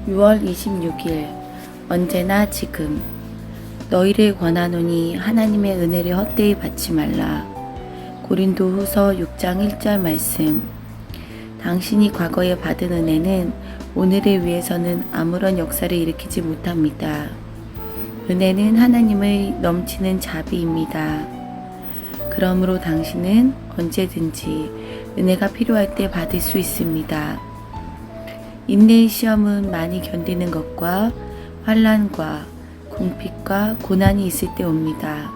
6월 26일 언제나 지금 너희를 권하노니 하나님의 은혜를 헛되이 받지 말라. 고린도후서 6장 1절 말씀. 당신이 과거에 받은 은혜는 오늘을 위해서는 아무런 역사를 일으키지 못합니다. 은혜는 하나님의 넘치는 자비입니다. 그러므로 당신은 언제든지 은혜가 필요할 때 받을 수 있습니다. 인내의 시험은 많이 견디는 것과 환난과 궁핍과 고난이 있을 때 옵니다.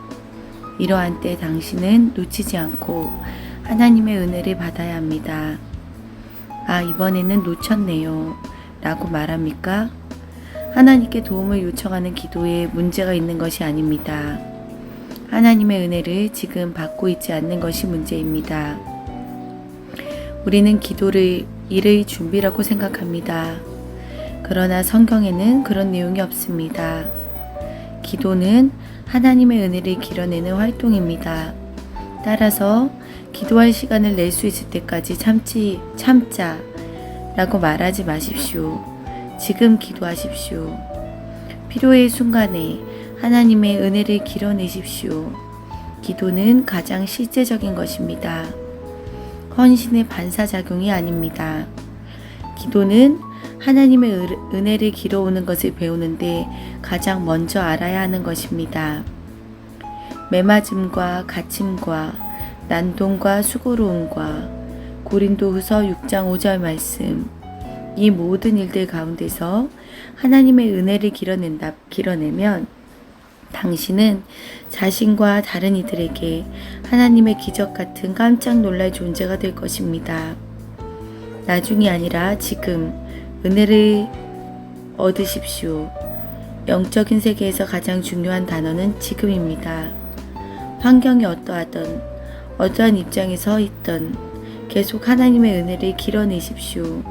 이러한 때 당신은 놓치지 않고 하나님의 은혜를 받아야 합니다. 아, 이번에는 놓쳤네요 라고 말합니까? 하나님께 도움을 요청하는 기도에 문제가 있는 것이 아닙니다. 하나님의 은혜를 지금 받고 있지 않는 것이 문제입니다. 우리는 기도를 일의 준비라고 생각합니다. 그러나 성경에는 그런 내용이 없습니다. 기도는 하나님의 은혜를 길어내는 활동입니다. 따라서 기도할 시간을 낼 수 있을 때까지 참자 라고 말하지 마십시오. 지금 기도하십시오. 필요의 순간에 하나님의 은혜를 길어내십시오. 기도는 가장 실제적인 것입니다. 헌신의 반사작용이 아닙니다. 기도는 하나님의 은혜를 길어오는 것을 배우는데 가장 먼저 알아야 하는 것입니다. 매맞음과 갇힘과 난동과 수고로움과 고린도후서 6장 5절 말씀, 이 모든 일들 가운데서 하나님의 은혜를 길어내면 당신은 자신과 다른 이들에게 하나님의 기적 같은 깜짝 놀랄 존재가 될 것입니다. 나중이 아니라 지금 은혜를 얻으십시오. 영적인 세계에서 가장 중요한 단어는 지금입니다. 환경이 어떠하든 어떠한 입장에 서 있든 계속 하나님의 은혜를 길어내십시오.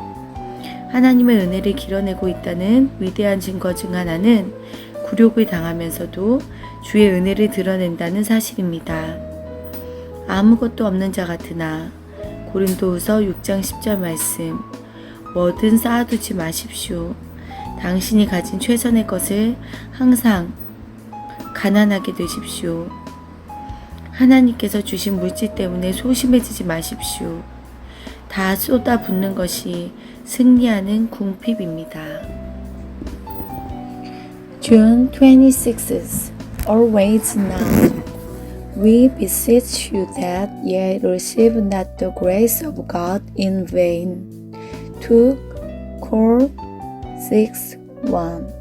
하나님의 은혜를 길어내고 있다는 위대한 증거 중 하나는 굴욕을 당하면서도 주의 은혜를 드러낸다는 사실입니다. 아무것도 없는 자 같으나 고린도후서 6장 10절 말씀, 뭐든 쌓아두지 마십시오. 당신이 가진 최선의 것을 항상 가난하게 되십시오. 하나님께서 주신 물질 때문에 소심해지지 마십시오. 다 쏟아붓는 것이 승리하는 궁핍입니다. June 26th. Always now. We beseech you that ye receive not the grace of God in vain. 2 Cor 6:1.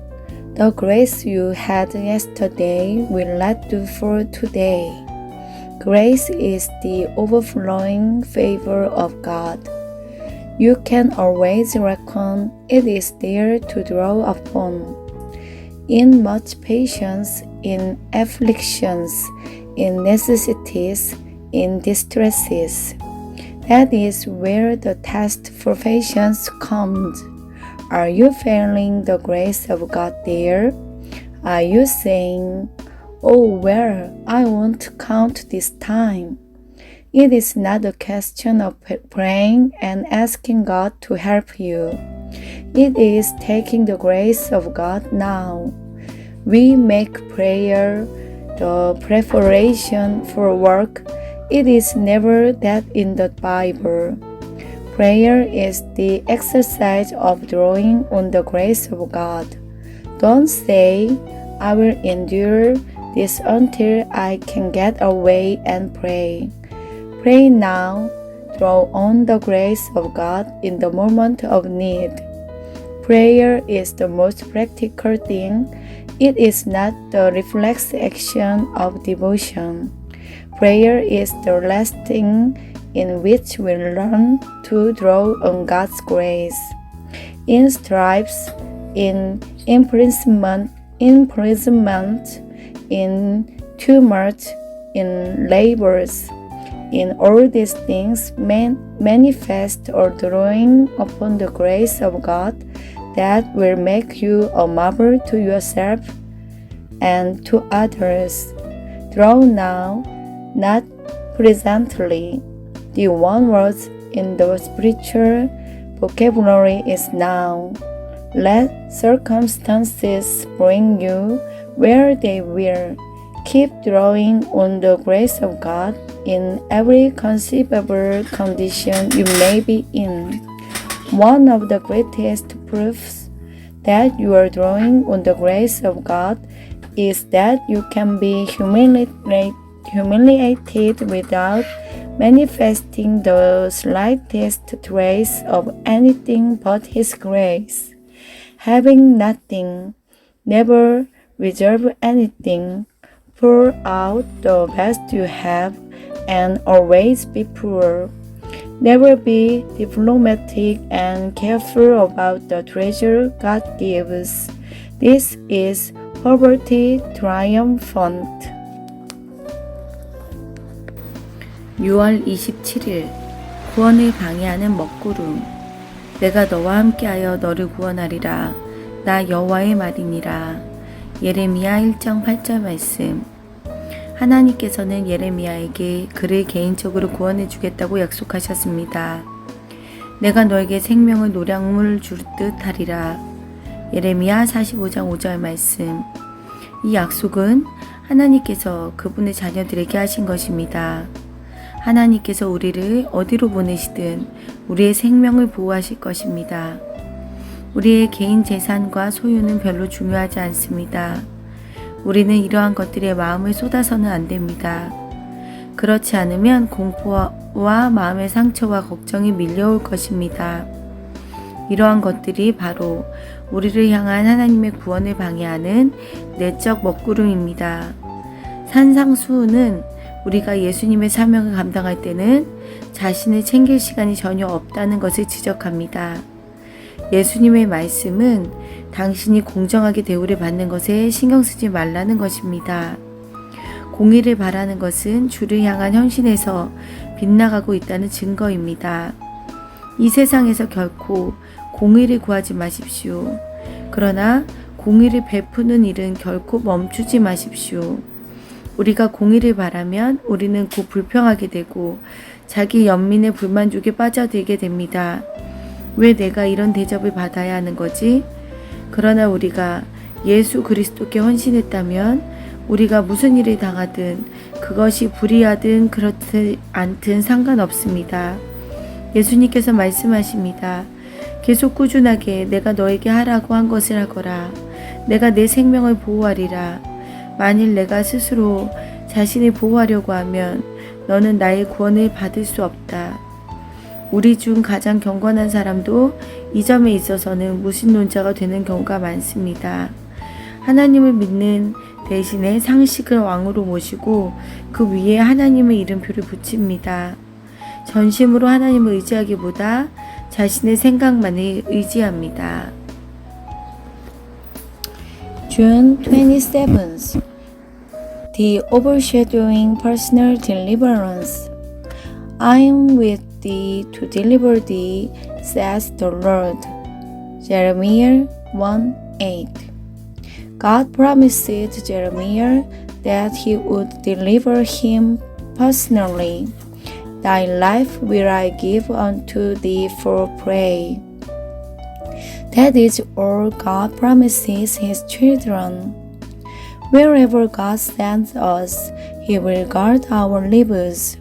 The grace you had yesterday will not do for today. Grace is the overflowing favor of God. You can always reckon it is there to draw upon. In much patience, in afflictions, in necessities, in distresses. That is where the test for patience comes. Are you failing the grace of God there? Are you saying, "Oh, well, I won't count this time"? It is not a question of praying and asking God to help you. It is taking the grace of God now. We make prayer the preparation for work. It is never that in the Bible. Prayer is the exercise of drawing on the grace of God. Don't say, "I will endure this until I can get away and pray." Pray now. Draw on the grace of God in the moment of need. Prayer is the most practical thing. It is not the reflex action of devotion. Prayer is the last thing in which we learn to draw on God's grace. In stripes, in imprisonment, in tumult, in labors, in all these things manifest or drawing upon the grace of God that will make you a marvel to yourself and to others. Draw now, not presently. The one word in the spiritual vocabulary is now. Let circumstances bring you where they will. Keep drawing on the grace of God in every conceivable condition you may be in. One of the greatest proofs that you are drawing on the grace of God is that you can be humiliated without manifesting the slightest trace of anything but His grace. Having nothing, never reserve anything, pour out the best you have, and always be poor. Never be diplomatic and careful about the treasure God gives. This is poverty triumphant. 6월 27일 구원을 방해하는 먹구름. 내가 너와 함께하여 너를 구원하리라. 나 여호와의 말이니라. 예레미야 1장 8절 말씀. 하나님께서는 예레미야에게 그를 개인적으로 구원해 주겠다고 약속하셨습니다. 내가 너에게 생명의 노량물 주듯 하리라. 예레미야 45장 5절 말씀. 이 약속은 하나님께서 그분의 자녀들에게 하신 것입니다. 하나님께서 우리를 어디로 보내시든 우리의 생명을 보호하실 것입니다. 우리의 개인 재산과 소유는 별로 중요하지 않습니다. 우리는 이러한 것들에 마음을 쏟아서는 안 됩니다. 그렇지 않으면 공포와 마음의 상처와 걱정이 밀려올 것입니다. 이러한 것들이 바로 우리를 향한 하나님의 구원을 방해하는 내적 먹구름입니다. 산상수훈은 우리가 예수님의 사명을 감당할 때는 자신을 챙길 시간이 전혀 없다는 것을 지적합니다. 예수님의 말씀은 당신이 공정하게 대우를 받는 것에 신경 쓰지 말라는 것입니다. 공의를 바라는 것은 주를 향한 헌신에서 빗나가고 있다는 증거입니다. 이 세상에서 결코 공의를 구하지 마십시오. 그러나 공의를 베푸는 일은 결코 멈추지 마십시오. 우리가 공의를 바라면 우리는 곧 불평하게 되고 자기 연민의 불만족에 빠져들게 됩니다. 왜 내가 이런 대접을 받아야 하는 거지? 그러나 우리가 예수 그리스도께 헌신했다면 우리가 무슨 일을 당하든 그것이 불의하든 그렇지 않든 상관없습니다. 예수님께서 말씀하십니다. 계속 꾸준하게 내가 너에게 하라고 한 것을 하거라. 내가 내 생명을 보호하리라. 만일 내가 스스로 자신을 보호하려고 하면 너는 나의 구원을 받을 수 없다. 우리 중 가장 경건한 사람도 이 점에 있어서는 무신론자가 되는 경우가 많습니다. 하나님을 믿는 대신에 상식을 왕으로 모시고 그 위에 하나님의 이름표를 붙입니다. 전심으로 하나님을 의지하기보다 자신의 생각만을 의지합니다. June 27th. The overshadowing personal deliverance. I am with thee to deliver thee, says the Lord. Jeremiah 1:8. God promised Jeremiah that he would deliver him personally. Thy life will I give unto thee for prey. That is all God promises His children. Wherever God sends us, He will guard our lives.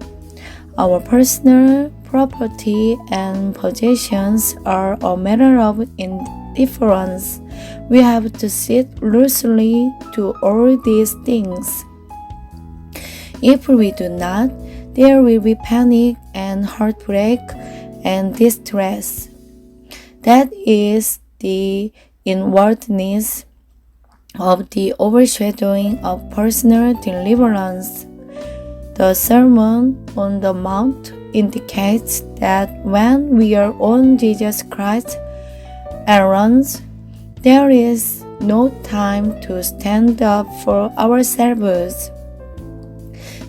Our personal property and possessions are a matter of indifference. We have to sit loosely to all these things. If we do not, there will be panic and heartbreak and distress. That is the inwardness of the overshadowing of personal deliverance. The Sermon on the Mount indicates that when we are on Jesus Christ's errands, there is no time to stand up for ourselves.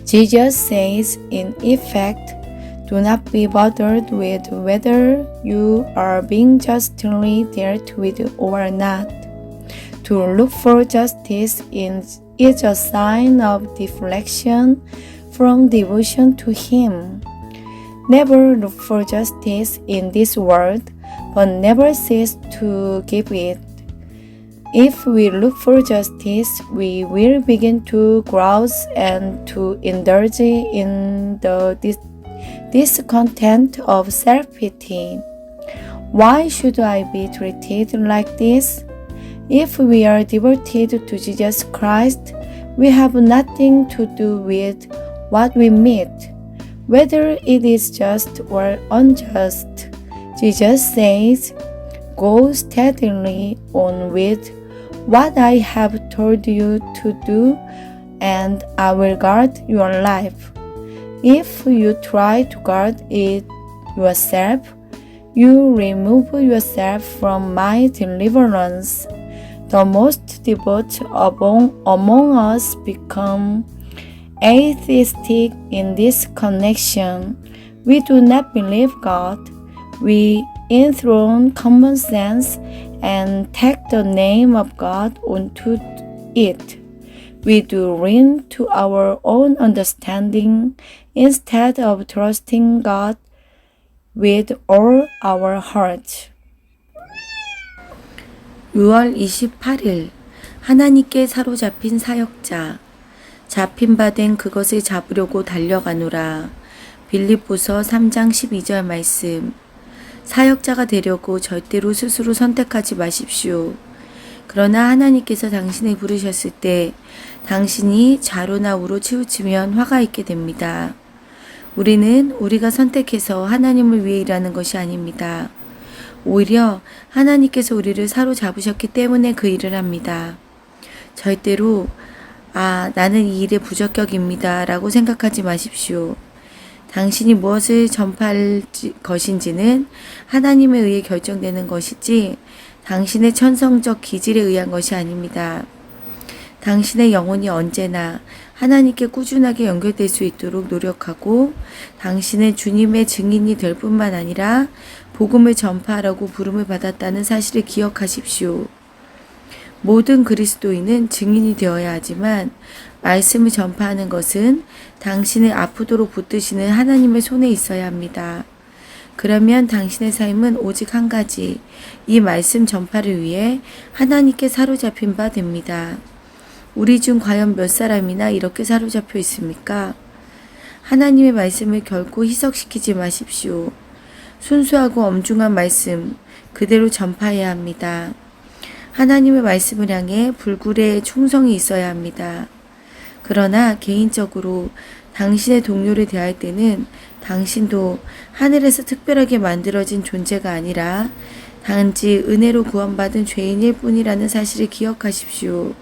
Jesus says, in effect, do not be bothered with whether you are being justly dealt with or not. To look for justice is a sign of deflection from devotion to Him. Never look for justice in this world, but never cease to give it. If we look for justice, we will begin to grouse and to indulge in the discontent of self-pity. Why should I be treated like this? If we are devoted to Jesus Christ, we have nothing to do with what we meet, whether it is just or unjust. Jesus says, "Go steadily on with what I have told you to do, and I will guard your life." If you try to guard it yourself, you remove yourself from my deliverance. The most devout among us become atheistic in this connection. We do not believe God. We enthrone common sense and take the name of God onto it. We do lean to our own understanding instead of trusting God with all our heart. 6월 28일 하나님께 사로잡힌 사역자 잡힌 바 된 그것을 잡으려고 달려가노라. 빌립보서 3장 12절 말씀. 사역자가 되려고 절대로 스스로 선택하지 마십시오. 그러나 하나님께서 당신을 부르셨을 때 당신이 좌로나 우로 치우치면 화가 있게 됩니다. 우리는 우리가 선택해서 하나님을 위해 일하는 것이 아닙니다. 오히려 하나님께서 우리를 사로잡으셨기 때문에 그 일을 합니다. 절대로 나는 이 일에 부적격입니다 라고 생각하지 마십시오. 당신이 무엇을 전파할 것인지는 하나님에 의해 결정되는 것이지 당신의 천성적 기질에 의한 것이 아닙니다. 당신의 영혼이 언제나 하나님께 꾸준하게 연결될 수 있도록 노력하고 당신은 주님의 증인이 될 뿐만 아니라 복음을 전파하라고 부름을 받았다는 사실을 기억하십시오. 모든 그리스도인은 증인이 되어야 하지만 말씀을 전파하는 것은 당신을 아프도록 붙드시는 하나님의 손에 있어야 합니다. 그러면 당신의 삶은 오직 한 가지, 이 말씀 전파를 위해 하나님께 사로잡힌 바 됩니다. 우리 중 과연 몇 사람이나 이렇게 사로잡혀 있습니까? 하나님의 말씀을 결코 희석시키지 마십시오. 순수하고 엄중한 말씀, 그대로 전파해야 합니다. 하나님의 말씀을 향해 불굴의 충성이 있어야 합니다. 그러나 개인적으로 당신의 동료를 대할 때는 당신도 하늘에서 특별하게 만들어진 존재가 아니라 단지 은혜로 구원받은 죄인일 뿐이라는 사실을 기억하십시오.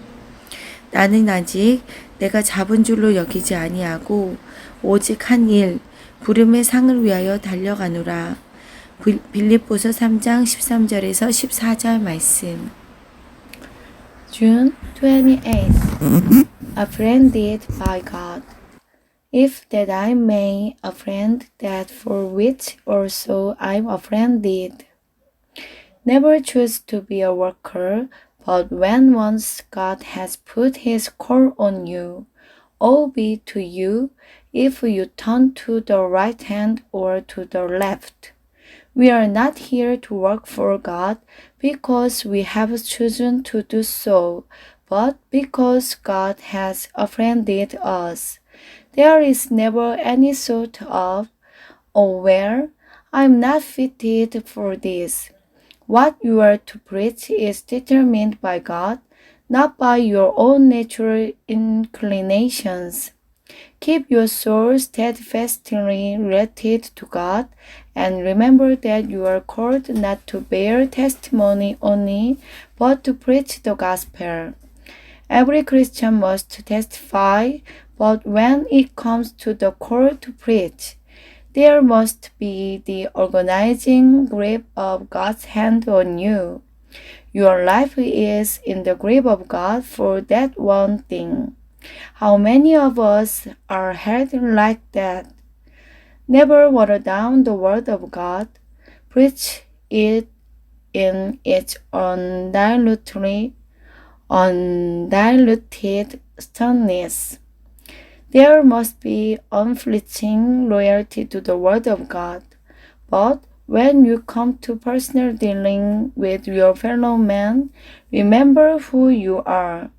나는 아직 내가 잡은 줄로 여기지 아니하고 오직 한 일, 부름의 상을 위하여 달려가노라. 빌립보서 3장 13절에서 14절 말씀. June 28th. Offended by God. If that I may offend that for which also I am offended. Never choose to be a worker, but when once God has put his call on you, all be to you if you turn to the right hand or to the left. We are not here to work for God because we have chosen to do so, but because God has offended us. There is never any sort of, "Oh well, I am not fitted for this." What you are to preach is determined by God, not by your own natural inclinations. Keep your soul steadfastly related to God, and remember that you are called not to bear testimony only, but to preach the gospel. Every Christian must testify, but when it comes to the call to preach, there must be the organizing grip of God's hand on you. Your life is in the grip of God for that one thing. How many of us are held like that? Never water down the word of God. Preach it in its undiluted sternness. There must be unflinching loyalty to the word of God. But When you come to personal dealing with your fellow man, remember who you are.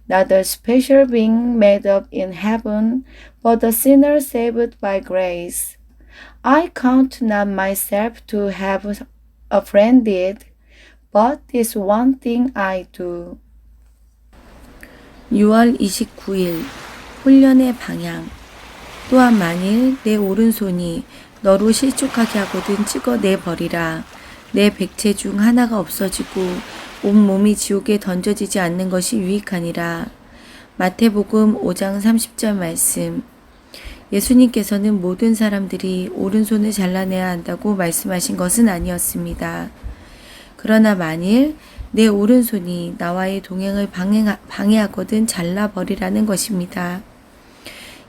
Not a special being made up in heaven, but a sinner saved by grace. I count not myself to have offended, but this one thing I do. 6월 29일 훈련의 방향. 또한 만일 내 오른손이 너로 실족하게 하거든 찍어내 버리라. 내 백체 중 하나가 없어지고 온 몸이 지옥에 던져지지 않는 것이 유익하니라. 마태복음 5장 30절 말씀. 예수님께서는 모든 사람들이 오른손을 잘라내야 한다고 말씀하신 것은 아니었습니다. 그러나 만일 내 오른손이 나와의 동행을 방해하거든 잘라버리라는 것입니다.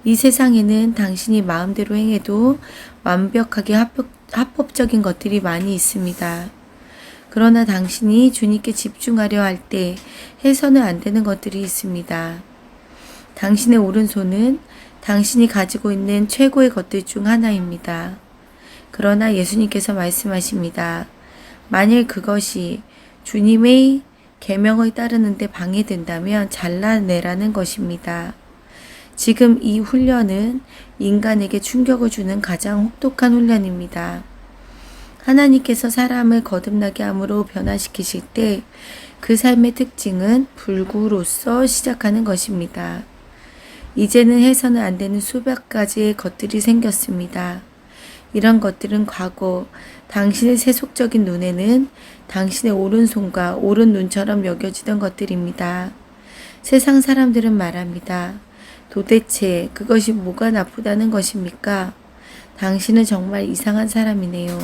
이 세상에는 당신이 마음대로 행해도 완벽하게 합법적인 것들이 많이 있습니다. 그러나 당신이 주님께 집중하려 할 때 해서는 안 되는 것들이 있습니다. 당신의 오른손은 당신이 가지고 있는 최고의 것들 중 하나입니다. 그러나 예수님께서 말씀하십니다. 만일 그것이 주님의 계명을 따르는데 방해된다면 잘라내라는 것입니다. 지금 이 훈련은 인간에게 충격을 주는 가장 혹독한 훈련입니다. 하나님께서 사람을 거듭나게 함으로 변화시키실 때 그 삶의 특징은 불구로서 시작하는 것입니다. 이제는 해서는 안 되는 수백 가지의 것들이 생겼습니다. 이런 것들은 과거 당신의 세속적인 눈에는 당신의 오른손과 오른 눈처럼 여겨지던 것들입니다. 세상 사람들은 말합니다. 도대체 그것이 뭐가 나쁘다는 것입니까? 당신은 정말 이상한 사람이네요.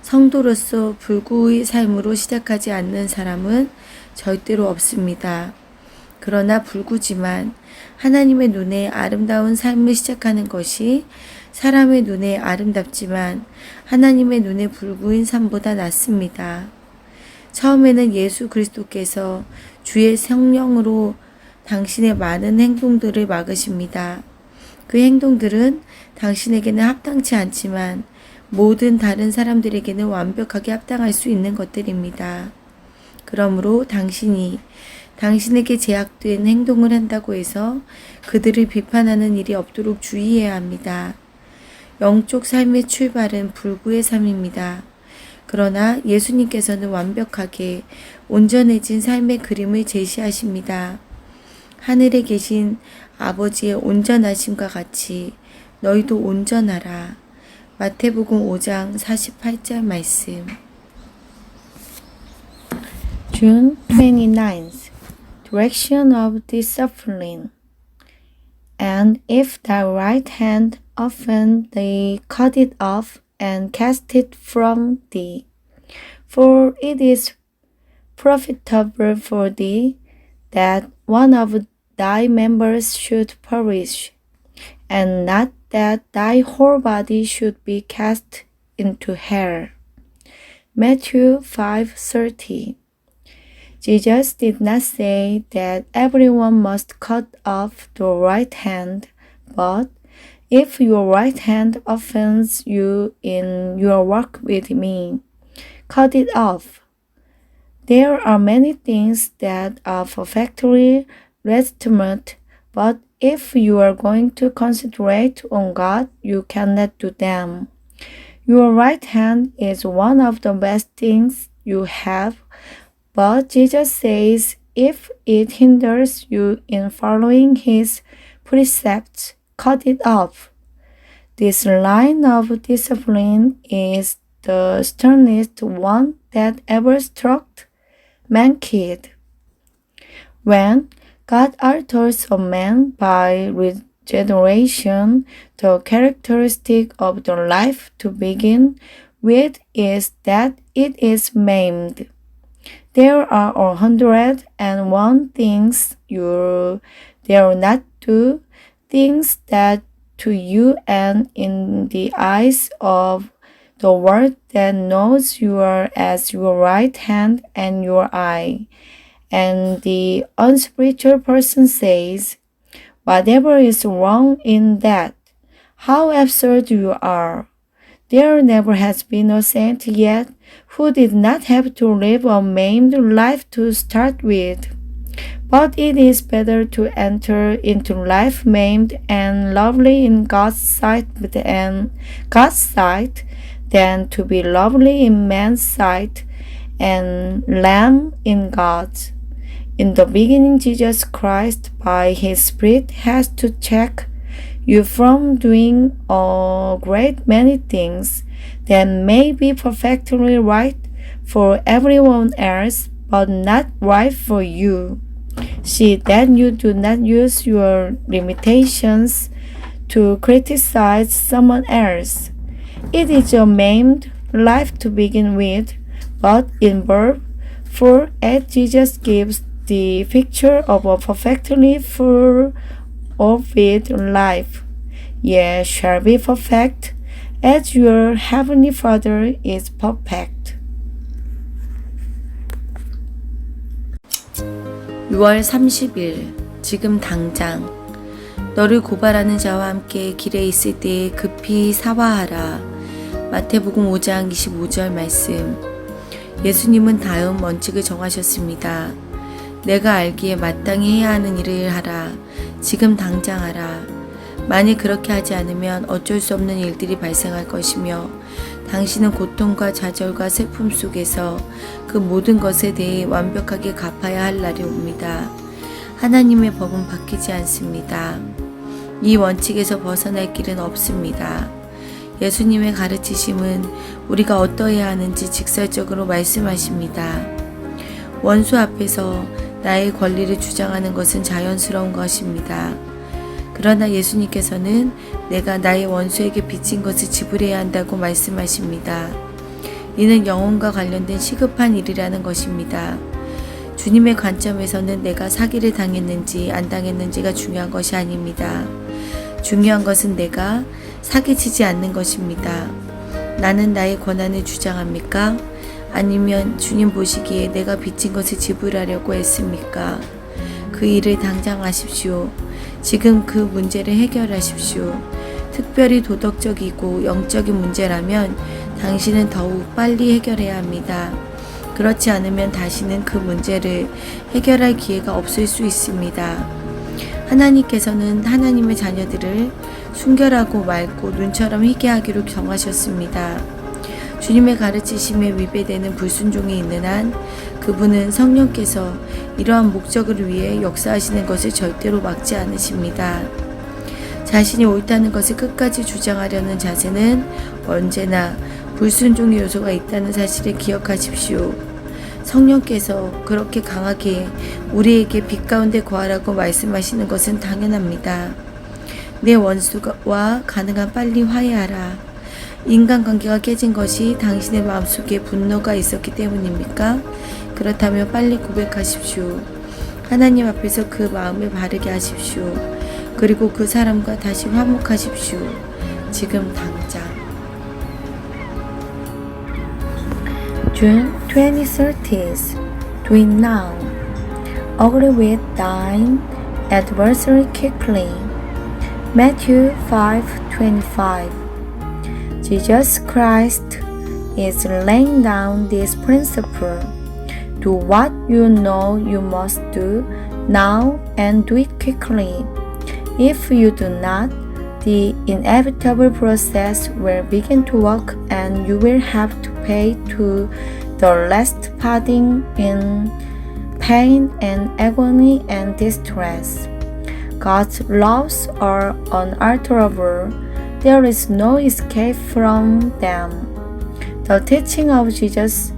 성도로서 불구의 삶으로 시작하지 않는 사람은 절대로 없습니다. 그러나 불구지만 하나님의 눈에 아름다운 삶을 시작하는 것이 사람의 눈에 아름답지만 하나님의 눈에 불구인 삶보다 낫습니다. 처음에는 예수 그리스도께서 주의 성령으로 당신의 많은 행동들을 막으십니다. 그 행동들은 당신에게는 합당치 않지만 모든 다른 사람들에게는 완벽하게 합당할 수 있는 것들입니다. 그러므로 당신이 당신에게 제약된 행동을 한다고 해서 그들을 비판하는 일이 없도록 주의해야 합니다. 영적 삶의 출발은 불구의 삶입니다. 그러나 예수님께서는 완벽하게 온전해진 삶의 그림을 제시하십니다. 하늘에 계신 아버지의 온전하심과 같이 너희도 온전하라. 마태복음 5장 48절 말씀. June 29th. Direction of discipline. And if thy right hand offend thee, cut it off and cast it from thee. For it is profitable for thee that one of thy members should perish, and not that thy whole body should be cast into hell. Matthew 5:30. Jesus did not say that everyone must cut off the right hand, but if your right hand offends you in your work with me, cut it off. There are many things that are perfectly legitimate, but if you are going to concentrate on God, you cannot do them. Your right hand is one of the best things you have, but Jesus says if it hinders you in following His precepts, cut it off. This line of discipline is the sternest one that ever struck mankind. When God alters a man by regeneration, the characteristic of the life to begin with is that it is maimed. There are 101 things you dare not do, things that to you and in the eyes of the world that knows you as your right hand and your eye. And the unspiritual person says, whatever is wrong in that? How absurd you are! There never has been a saint yet who did not have to live a maimed life to start with. But it is better to enter into life maimed and lovely in God's sight than to be lovely in man's sight and lame in God's. In the beginning, Jesus Christ, by His Spirit, has to check you from doing a great many things that may be perfectly right for everyone else, but not right for you. See that you do not use your limitations to criticize someone else. It is a maimed life to begin with, but in birth, for as Jesus gives the picture of a perfectly full of it life, ye shall be perfect, as your heavenly Father is perfect. 6월 30일 지금 당장 너를 고발하는 자와 함께 길에 있을 때에 급히 사화하라. 마태복음 5장 25절 말씀. 예수님은 다음 원칙을 정하셨습니다. 내가 알기에 마땅히 해야 하는 일을 하라. 지금 당장 하라. 만일 그렇게 하지 않으면 어쩔 수 없는 일들이 발생할 것이며 당신은 고통과 좌절과 슬픔 속에서 그 모든 것에 대해 완벽하게 갚아야 할 날이 옵니다. 하나님의 법은 바뀌지 않습니다. 이 원칙에서 벗어날 길은 없습니다. 예수님의 가르치심은 우리가 어떠해야 하는지 직설적으로 말씀하십니다. 원수 앞에서 나의 권리를 주장하는 것은 자연스러운 것입니다. 그러나 예수님께서는 내가 나의 원수에게 빚진 것을 지불해야 한다고 말씀하십니다. 이는 영혼과 관련된 시급한 일이라는 것입니다. 주님의 관점에서는 내가 사기를 당했는지 안 당했는지가 중요한 것이 아닙니다. 중요한 것은 내가 사기치지 않는 것입니다. 나는 나의 권한을 주장합니까? 아니면 주님 보시기에 내가 빚진 것을 지불하려고 했습니까? 그 일을 당장 하십시오. 지금 그 문제를 해결하십시오. 특별히 도덕적이고 영적인 문제라면 당신은 더욱 빨리 해결해야 합니다. 그렇지 않으면 다시는 그 문제를 해결할 기회가 없을 수 있습니다. 하나님께서는 하나님의 자녀들을 순결하고 맑고 눈처럼 희게 하기로 정하셨습니다. 주님의 가르치심에 위배되는 불순종이 있는 한 그분은 성령께서 이러한 목적을 위해 역사하시는 것을 절대로 막지 않으십니다. 자신이 옳다는 것을 끝까지 주장하려는 자세는 언제나 불순종의 요소가 있다는 사실을 기억하십시오. 성령께서 그렇게 강하게 우리에게 빛 가운데 거하라고 말씀하시는 것은 당연합니다. 내 원수와 가능한 빨리 화해하라. 인간관계가 깨진 것이 당신의 마음속에 분노가 있었기 때문입니까? 그렇다면 빨리 고백하십시오. 하나님 앞에서 그 마음을 바르게 하십시오. 그리고 그 사람과 다시 화목하십시오. 지금 당장. June 2030. Do it now. Agree with thine adversary quickly. Matthew 5:25. Jesus Christ is laying down this principle. Do what you know you must do now and do it quickly. If you do not, the inevitable process will begin to work and you will have to pay to the last parting in pain and agony and distress. God's laws are unalterable. There is no escape from them. The teaching of Jesus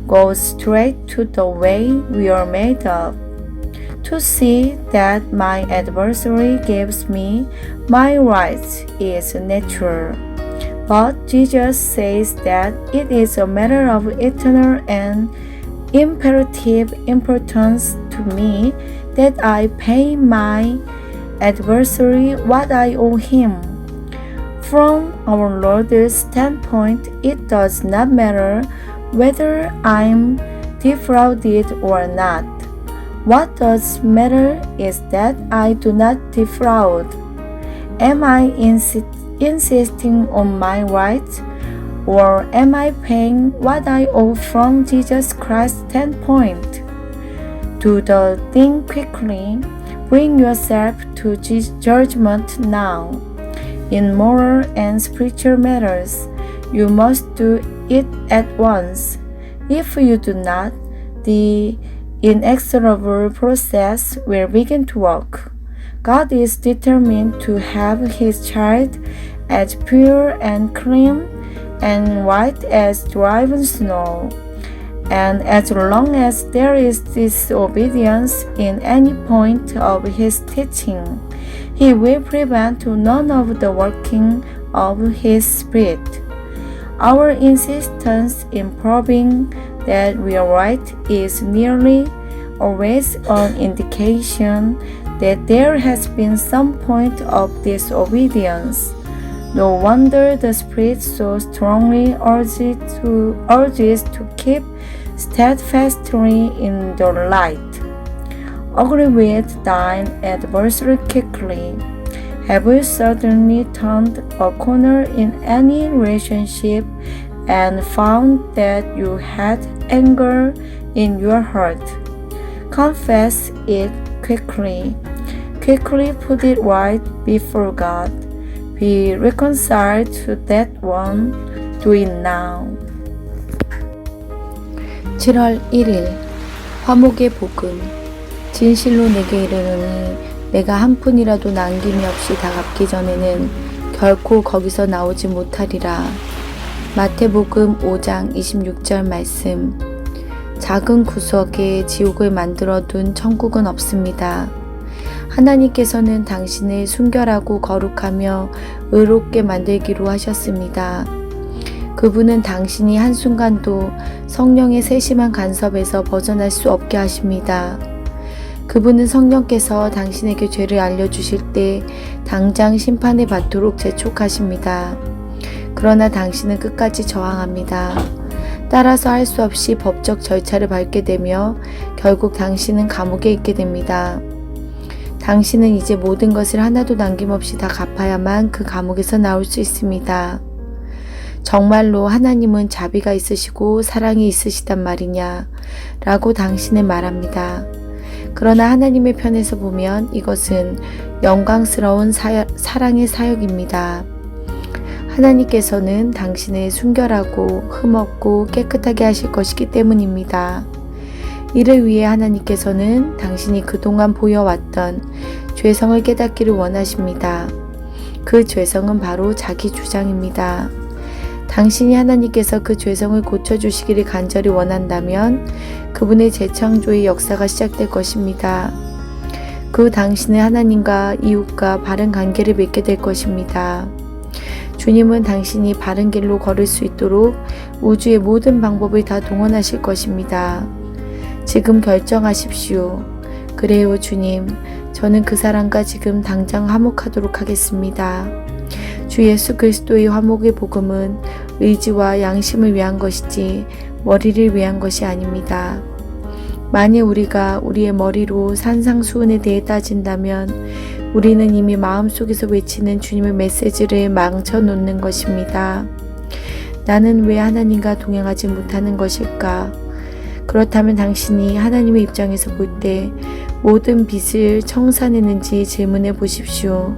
goes straight to the way we are made of. To see that my adversary gives me my rights is natural. But Jesus says that it is a matter of eternal and imperative importance to me that I pay my adversary what I owe him. From our Lord's standpoint, it does not matter whether I'm defrauded or not. What does matter is that I do not defraud. Am I insisting on my rights, Or am I paying what I owe from Jesus Christ's standpoint? Do the thing quickly. Bring yourself to judgment now. In moral and spiritual matters, you must do it at once. If you do not, the inexorable process will begin to work. God is determined to have His child as pure and clean and white as driven snow. And as long as there is disobedience in any point of His teaching, He will prevent none of the working of His Spirit. Our insistence in proving that we are right is nearly always an indication that there has been some point of disobedience. No wonder the Spirit so strongly urges to keep steadfastly in the light. Agree with thine adversary quickly. Have you suddenly turned a corner in any relationship and found that you had anger in your heart? Confess it quickly. Quickly put it right before God. Be reconciled to that one. Do it now. 7월 1일 화목의 복음. 진실로 내게 이르노니 내가 한 푼이라도 남김이 없이 다 갚기 전에는 결코 거기서 나오지 못하리라. 마태복음 5장 26절 말씀. 작은 구석에 지옥을 만들어 둔 천국은 없습니다. 하나님께서는 당신을 순결하고 거룩하며 의롭게 만들기로 하셨습니다. 그분은 당신이 한순간도 성령의 세심한 간섭에서 벗어날 수 없게 하십니다. 그분은 성령께서 당신에게 죄를 알려주실 때 당장 심판을 받도록 재촉하십니다. 그러나 당신은 끝까지 저항합니다. 따라서 할 수 없이 법적 절차를 밟게 되며 결국 당신은 감옥에 있게 됩니다. 당신은 이제 모든 것을 하나도 남김없이 다 갚아야만 그 감옥에서 나올 수 있습니다. 정말로 하나님은 자비가 있으시고 사랑이 있으시단 말이냐 라고 당신은 말합니다. 그러나 하나님의 편에서 보면 이것은 영광스러운 사랑의 사역입니다. 하나님께서는 당신을 순결하고 흠없고 깨끗하게 하실 것이기 때문입니다. 이를 위해 하나님께서는 당신이 그동안 보여왔던 죄성을 깨닫기를 원하십니다. 그 죄성은 바로 자기 주장입니다. 당신이 하나님께서 그 죄성을 고쳐주시기를 간절히 원한다면 그분의 재창조의 역사가 시작될 것입니다. 그 당신은 하나님과 이웃과 바른 관계를 맺게 될 것입니다. 주님은 당신이 바른 길로 걸을 수 있도록 우주의 모든 방법을 다 동원하실 것입니다. 지금 결정하십시오. 그래요, 주님. 저는 그 사람과 지금 당장 화목하도록 하겠습니다. 주 예수 그리스도의 화목의 복음은 의지와 양심을 위한 것이지 머리를 위한 것이 아닙니다. 만일 우리가 우리의 머리로 산상수훈에 대해 따진다면 우리는 이미 마음속에서 외치는 주님의 메시지를 망쳐놓는 것입니다. 나는 왜 하나님과 동행하지 못하는 것일까? 그렇다면 당신이 하나님의 입장에서 볼 때 모든 빚을 청산했는지 질문해 보십시오.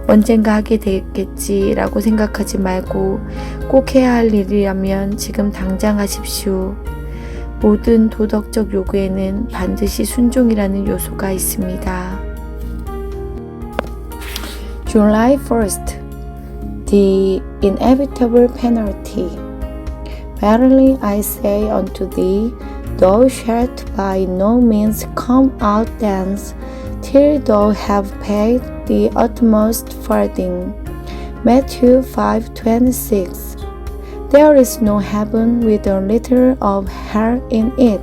언젠가 하게 되겠지라고 생각하지 말고 꼭 해야 할 일이라면 지금 당장 하십시오. 모든 도덕적 요구에는 반드시 순종이라는 요소가 있습니다. July 1st. The inevitable penalty. Verily I say unto thee, thou shalt by no means come out thence till thou have paid the utmost farthing. Matthew 5:26. There is no heaven with a little of hell in it.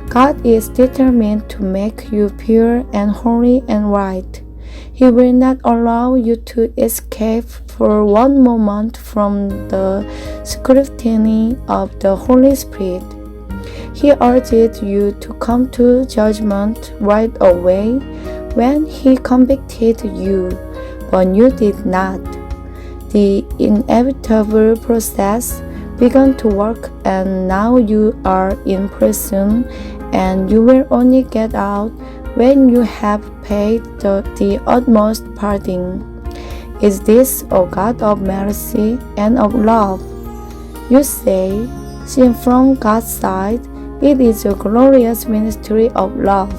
God is determined to make you pure and holy and right. He will not allow you to escape for one moment from the scrutiny of the Holy Spirit. He urged you to come to judgment right away when He convicted you, but you did not. The inevitable process began to work, and now you are in prison, and you will only get out when you have paid the utmost parting. Is this a God of mercy and of love? You say, seen from God's side, it is a glorious ministry of love.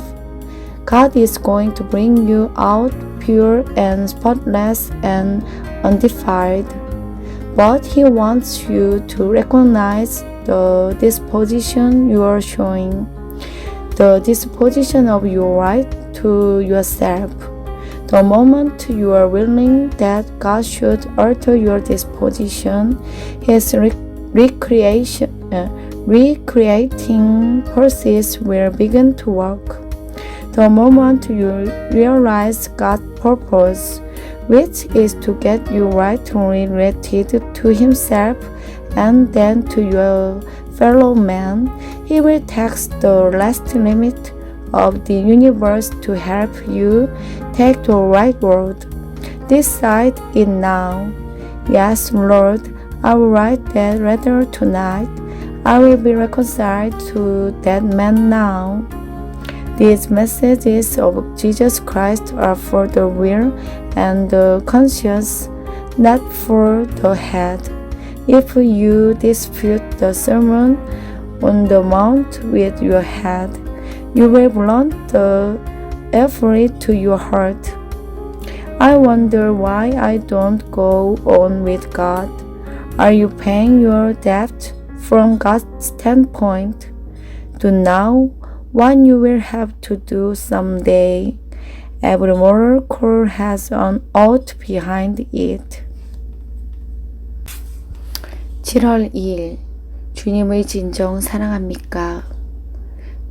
God is going to bring you out pure and spotless and undefiled. But He wants you to recognize the disposition you are showing, the disposition of your right to yourself. The moment you are willing that God should alter your disposition, His recreating process will begin to work. The moment you realize God's purpose, which is to get you rightly related to Himself and then to your fellow man, He will tax the last limit of the universe to help you take the right road. Decide it now. Yes, Lord, I will write that letter tonight. I will be reconciled to that man now. These messages of Jesus Christ are for the will and the conscience, not for the head. If you dispute the Sermon on the Mount with your head, you will blunt the effort to your heart. I wonder why I don't go on with God. Are you paying your debt from God's standpoint? Do now what you will have to do someday. Every moral code has an oath behind it. 7월 2일 주님을 진정 사랑합니까?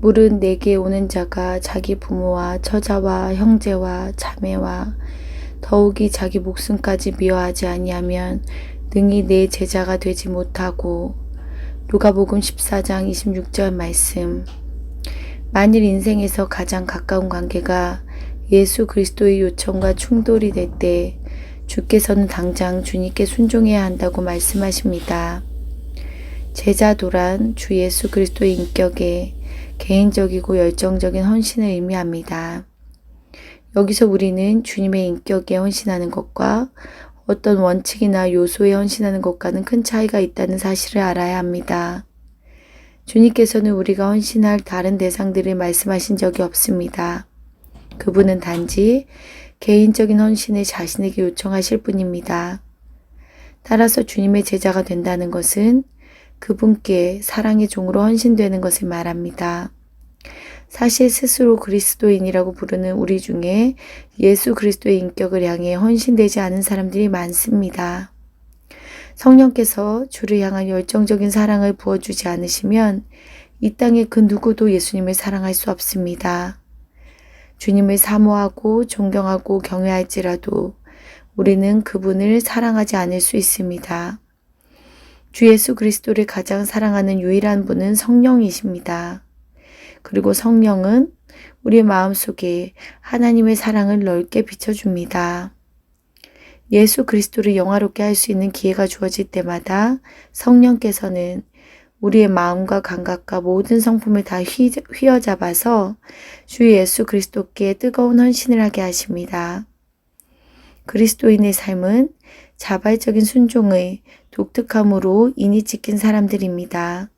물은 내게 오는 자가 자기 부모와 처자와 형제와 자매와 더욱이 자기 목숨까지 미워하지 아니하면 능히 내 제자가 되지 못하고. 누가복음 14장 26절 말씀. 만일 인생에서 가장 가까운 관계가 예수 그리스도의 요청과 충돌이 될 때 주께서는 당장 주님께 순종해야 한다고 말씀하십니다. 제자도란 주 예수 그리스도의 인격에 개인적이고 열정적인 헌신을 의미합니다. 여기서 우리는 주님의 인격에 헌신하는 것과 어떤 원칙이나 요소에 헌신하는 것과는 큰 차이가 있다는 사실을 알아야 합니다. 주님께서는 우리가 헌신할 다른 대상들을 말씀하신 적이 없습니다. 그분은 단지 개인적인 헌신을 자신에게 요청하실 뿐입니다. 따라서 주님의 제자가 된다는 것은 그분께 사랑의 종으로 헌신되는 것을 말합니다. 사실 스스로 그리스도인이라고 부르는 우리 중에 예수 그리스도의 인격을 향해 헌신되지 않은 사람들이 많습니다. 성령께서 주를 향한 열정적인 사랑을 부어주지 않으시면 이 땅의 그 누구도 예수님을 사랑할 수 없습니다. 주님을 사모하고 존경하고 경외할지라도 우리는 그분을 사랑하지 않을 수 있습니다. 주 예수 그리스도를 가장 사랑하는 유일한 분은 성령이십니다. 그리고 성령은 우리 마음속에 하나님의 사랑을 넓게 비춰줍니다. 예수 그리스도를 영화롭게 할 수 있는 기회가 주어질 때마다 성령께서는 우리의 마음과 감각과 모든 성품을 다 휘어잡아서 주 예수 그리스도께 뜨거운 헌신을 하게 하십니다. 그리스도인의 삶은 자발적인 순종의 독특함으로 인이 찍힌 사람들입니다.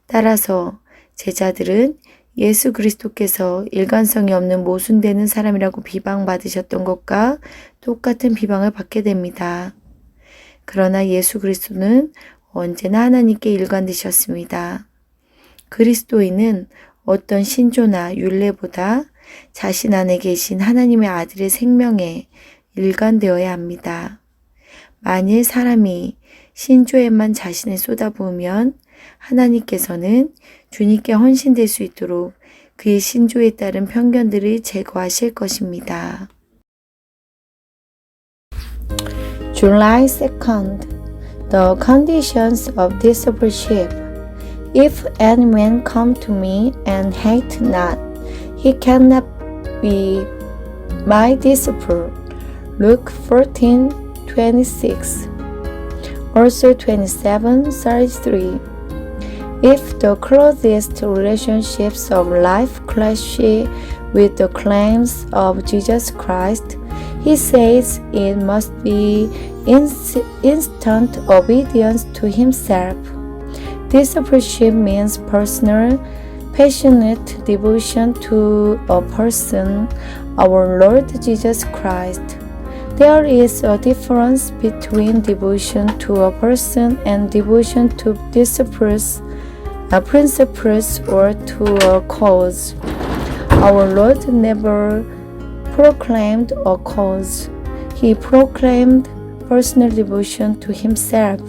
따라서 제자들은 예수 그리스도께서 일관성이 없는 모순되는 사람이라고 비방받으셨던 것과 똑같은 비방을 받게 됩니다. 그러나 예수 그리스도는 언제나 하나님께 일관되셨습니다. 그리스도인은 어떤 신조나 율례보다 자신 안에 계신 하나님의 아들의 생명에 일관되어야 합니다. 만일 사람이 신조에만 자신을 쏟아부으면 하나님께서는 주님께 헌신될 수 있도록 그의 신조에 따른 편견들을 제거하실 것입니다. July 2nd. The conditions of discipleship. If any man come to me and hate not, he cannot be my disciple. Luke 14:26. Also 27:33. If the closest relationships of life clash with the claims of Jesus Christ, he says it must be instant obedience to himself. Discipleship means personal, passionate devotion to a person, our Lord Jesus Christ. There is a difference between devotion to a person and devotion to principles or to a cause. Our Lord never proclaimed a cause. He proclaimed personal devotion to himself.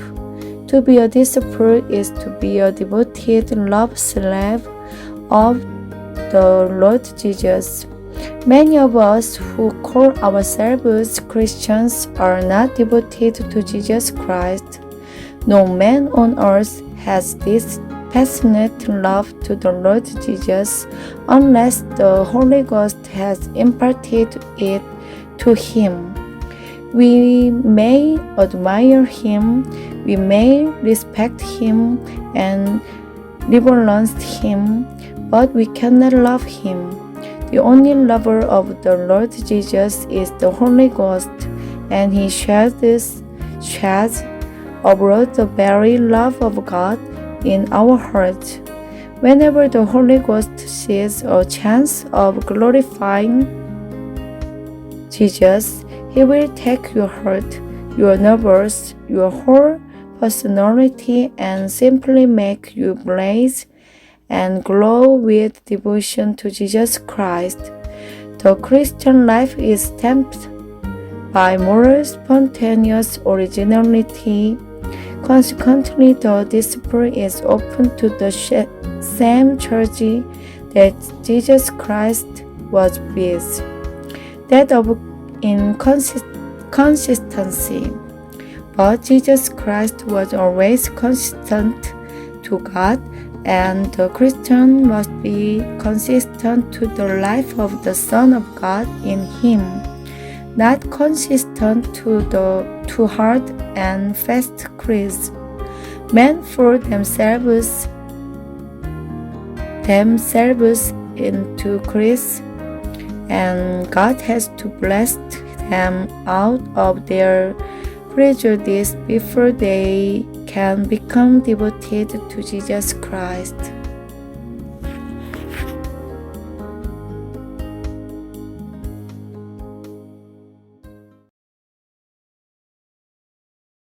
To be a disciple is to be a devoted love slave of the Lord Jesus. Many of us who call ourselves Christians are not devoted to Jesus Christ. No man on earth has this passionate love to the Lord Jesus unless the Holy Ghost has imparted it to him. We may admire him, we may respect him and reverence him, but we cannot love him. The only lover of the Lord Jesus is the Holy Ghost, and he sheds abroad the very love of God in our hearts. Whenever the Holy Ghost sees a chance of glorifying Jesus, he will take your heart, your nerves, your whole personality, and simply make you blaze and glow with devotion to Jesus Christ. The Christian life is stamped by moral spontaneous originality. Consequently, the disciple is open to the same charge that Jesus Christ was with, that of inconsistency. But Jesus Christ was always consistent to God, and the Christian must be consistent to the life of the Son of God in him, not consistent to hard and fast creeds. Men for themselves into creeds, and God has to bless them out of their prejudice before they can become devoted to Jesus Christ.